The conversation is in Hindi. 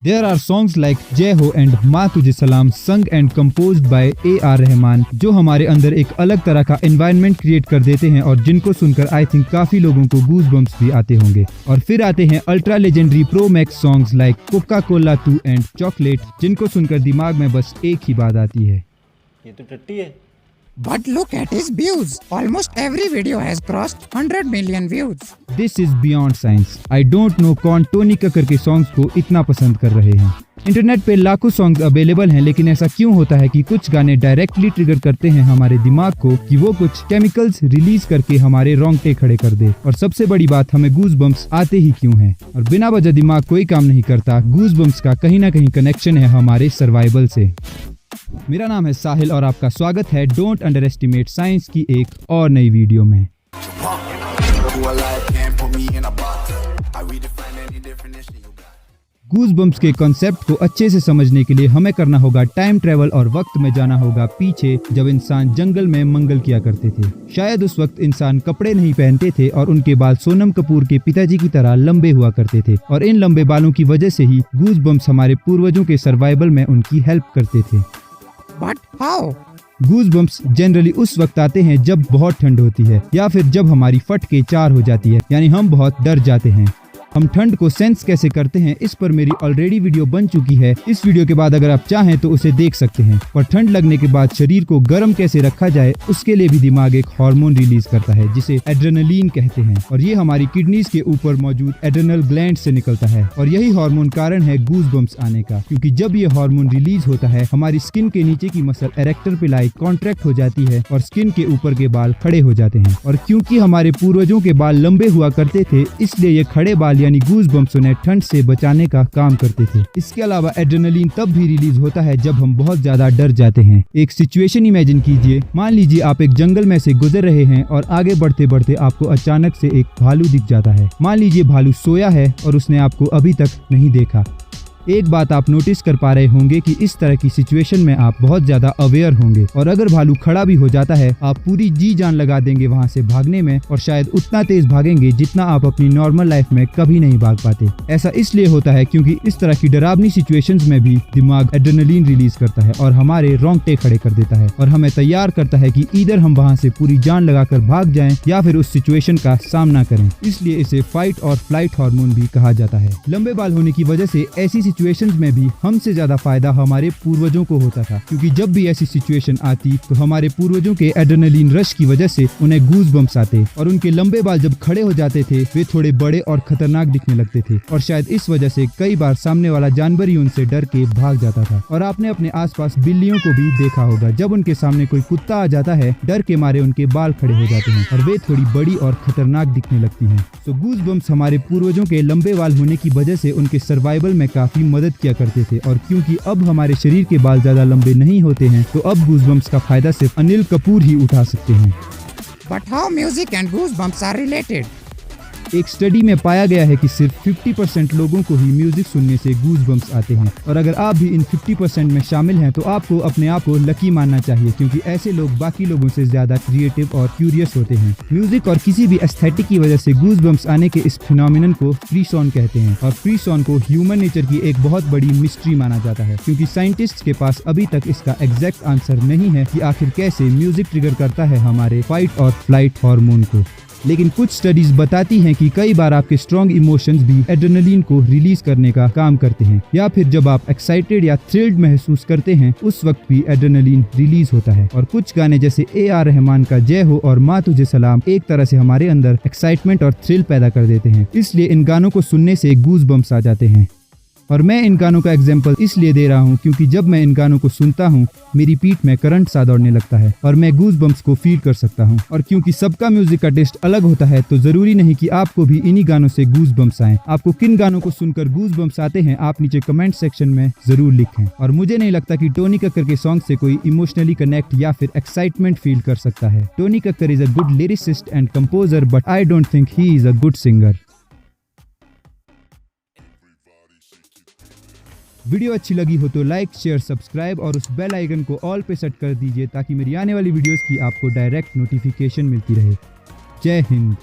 There are songs like जय हो and माँ तुझे सलाम sung and composed by A.R. Rahman जो हमारे अंदर एक अलग तरह का एनवायरनमेंट क्रिएट कर देते हैं और जिनको सुनकर आई थिंक काफी लोगों को गूज बम्प्स भी आते होंगे। और फिर आते हैं ultra legendary pro max songs like Coca Cola 2 and chocolate जिनको सुनकर दिमाग में बस एक ही बात आती है, ये तो टट्टी है। But look at his views. Almost every video has crossed 100 million views. This is beyond science. I don't know कौन टोनी कक्कर के सॉन्ग्स को इतना पसंद कर रहे हैं। इंटरनेट पे लाखों सॉन्ग्स अवेलेबल हैं, लेकिन ऐसा क्यों होता है कि कुछ गाने डायरेक्टली ट्रिगर करते हैं हमारे दिमाग को कि वो कुछ केमिकल्स रिलीज करके हमारे रोंगटे खड़े कर दे। और सबसे बड़ी बात, हमें गूज बम्प्स आते ही क्यों हैं? और बिना वजह दिमाग कोई काम नहीं करता। गूज बम्प्स का कहीं ना कहीं कनेक्शन है हमारे सर्वाइवल से। मेरा नाम है साहिल और आपका स्वागत है डोंट अंडर एस्टिमेट साइंस की एक और नई वीडियो में। गूज बम्प्स के कॉन्सेप्ट को अच्छे से समझने के लिए हमें करना होगा टाइम ट्रेवल और वक्त में जाना होगा पीछे, जब इंसान जंगल में मंगल किया करते थे। शायद उस वक्त इंसान कपड़े नहीं पहनते थे और उनके बाल सोनम कपूर के पिताजी की तरह लंबे हुआ करते थे और इन लंबे बालों की वजह से ही गूज बम्प्स हमारे पूर्वजों के सर्वाइवल में उनकी हेल्प करते थे। But how? Goose bumps generally उस वक्त आते हैं जब बहुत ठंड होती है या फिर जब हमारी फट के चार हो जाती है, यानी हम बहुत डर जाते हैं। हम ठंड को सेंस कैसे करते हैं इस पर मेरी ऑलरेडी वीडियो बन चुकी है। इस वीडियो के बाद अगर आप चाहें तो उसे देख सकते हैं। पर ठंड लगने के बाद शरीर को गर्म कैसे रखा जाए उसके लिए भी दिमाग एक हार्मोन रिलीज करता है जिसे एड्रेनलिन कहते हैं, और ये हमारी किडनीज के ऊपर मौजूद एड्रेनल ग्लैंड से निकलता है। और यही हार्मोन कारण है गूज बम्प्स आने का, क्योंकि जब ये हार्मोन रिलीज होता है हमारी स्किन के नीचे की मसल एरेक्टर पिलाई कॉन्ट्रैक्ट हो जाती है और स्किन के ऊपर के बाल खड़े हो जाते हैं। और क्योंकि हमारे पूर्वजों के बाल लंबे हुआ करते थे, इसलिए ये खड़े बाल यानी गूज बम्प्स उन्हें ठंड से बचाने का काम करते थे। इसके अलावा एड्रेनलिन तब भी रिलीज होता है जब हम बहुत ज्यादा डर जाते हैं। एक सिचुएशन इमेजिन कीजिए। मान लीजिए आप एक जंगल में से गुजर रहे हैं और आगे बढ़ते बढ़ते आपको अचानक से एक भालू दिख जाता है। मान लीजिए भालू सोया है और उसने आपको अभी तक नहीं देखा। एक बात आप नोटिस कर पा रहे होंगे कि इस तरह की सिचुएशन में आप बहुत ज्यादा अवेयर होंगे, और अगर भालू खड़ा भी हो जाता है आप पूरी जी जान लगा देंगे वहां से भागने में, और शायद उतना तेज भागेंगे जितना आप अपनी नॉर्मल लाइफ में कभी नहीं भाग पाते। ऐसा इसलिए होता है क्योंकि इस तरह की डरावनी सिचुएशंस में भी दिमाग एड्रेनलिन रिलीज करता है और हमारे रोंगटे खड़े कर देता है और हमें तैयार करता है कि इधर हम वहां से पूरी जान लगाकर भाग जाएं या फिर उस सिचुएशन का सामना करें। इसलिए इसे फाइट और फ्लाइट हार्मोन भी कहा जाता है। लंबे बाल होने की वजह से ऐसी सिचुएशंस में भी हमसे ज्यादा फायदा हमारे पूर्वजों को होता था, क्योंकि जब भी ऐसी सिचुएशन आती तो हमारे पूर्वजों के एड्रेनलिन रश की वजह से उन्हें गूज बम्प्स आते और उनके लंबे बाल जब खड़े हो जाते थे वे थोड़े बड़े और खतरनाक दिखने लगते थे, और शायद इस वजह से कई बार सामने वाला जानवर ही उनसे डर के भाग जाता था। और आपने अपने आसपास बिल्लियों को भी देखा होगा, जब उनके सामने कोई कुत्ता आ जाता है डर के मारे उनके बाल खड़े हो जाते हैं और वे थोड़ी बड़ी और खतरनाक दिखने लगती हैं। तो गूज बम्प्स हमारे पूर्वजों के लंबे बाल होने की वजह से उनके सर्वाइवल में काफी मदद किया करते थे। और क्योंकि अब हमारे शरीर के बाल ज्यादा लंबे नहीं होते हैं तो अब गूज बम्प्स का फायदा सिर्फ अनिल कपूर ही उठा सकते हैं। But how music and goosebumps are related? एक स्टडी में पाया गया है कि सिर्फ 50% लोगों को ही म्यूजिक सुनने से गूज बम्प्स आते हैं, और अगर आप भी इन 50% में शामिल हैं तो आपको अपने आप को लकी मानना चाहिए, क्योंकि ऐसे लोग बाकी लोगों से ज्यादा क्रिएटिव और क्यूरियस होते हैं। म्यूजिक और किसी भी एस्थेटिक की वजह से गूज बम्प्स आने के इस फिनोमिनन को फ्रीसॉन कहते हैं, और फ्रीसॉन को ह्यूमन नेचर की एक बहुत बड़ी मिस्ट्री माना जाता है, क्योंकि साइंटिस्ट के पास अभी तक इसका एग्जैक्ट आंसर नहीं है कि आखिर कैसे म्यूजिक ट्रिगर करता है हमारे फाइट और फ्लाइट हार्मोन को। लेकिन कुछ स्टडीज बताती हैं कि कई बार आपके स्ट्रॉन्ग इमोशंस भी एड्रेनलिन को रिलीज करने का काम करते हैं, या फिर जब आप एक्साइटेड या थ्रिल्ड महसूस करते हैं उस वक्त भी एड्रेनलिन रिलीज होता है। और कुछ गाने जैसे A.R. रहमान का जय हो और माँ तुझे सलाम एक तरह से हमारे अंदर एक्साइटमेंट और थ्रिल पैदा कर देते हैं, इसलिए इन गानों को सुनने से गूज बम्प्स आ जाते हैं। और मैं इन गानों का एग्जाम्पल इसलिए दे रहा हूँ क्योंकि जब मैं इन गानों को सुनता हूँ मेरी पीठ में करंट सा दौड़ने लगता है और मैं गूज बम्प्स को फील कर सकता हूँ। और क्योंकि सबका म्यूजिक का टेस्ट अलग होता है तो जरूरी नहीं कि आपको भी इन्हीं गानों से गूज बम्प्स आए। आपको किन गानों को सुनकर गूज बम्प्स आते हैं आप नीचे कमेंट सेक्शन में जरूर लिखें। और मुझे नहीं लगता कि टोनी कक्कर के सॉन्ग से कोई इमोशनली कनेक्ट या फिर एक्साइटमेंट फील कर सकता है। Tony Kakkar is a good lyricist and composer, but I don't think he is a good singer. Video अच्छी लगी हो तो लाइक शेयर सब्सक्राइब और उस बेल आइकन को ऑल पे सेट कर दीजिए ताकि मेरी आने वाली वीडियोस की आपको डायरेक्ट नोटिफिकेशन मिलती रहे। जय हिंद।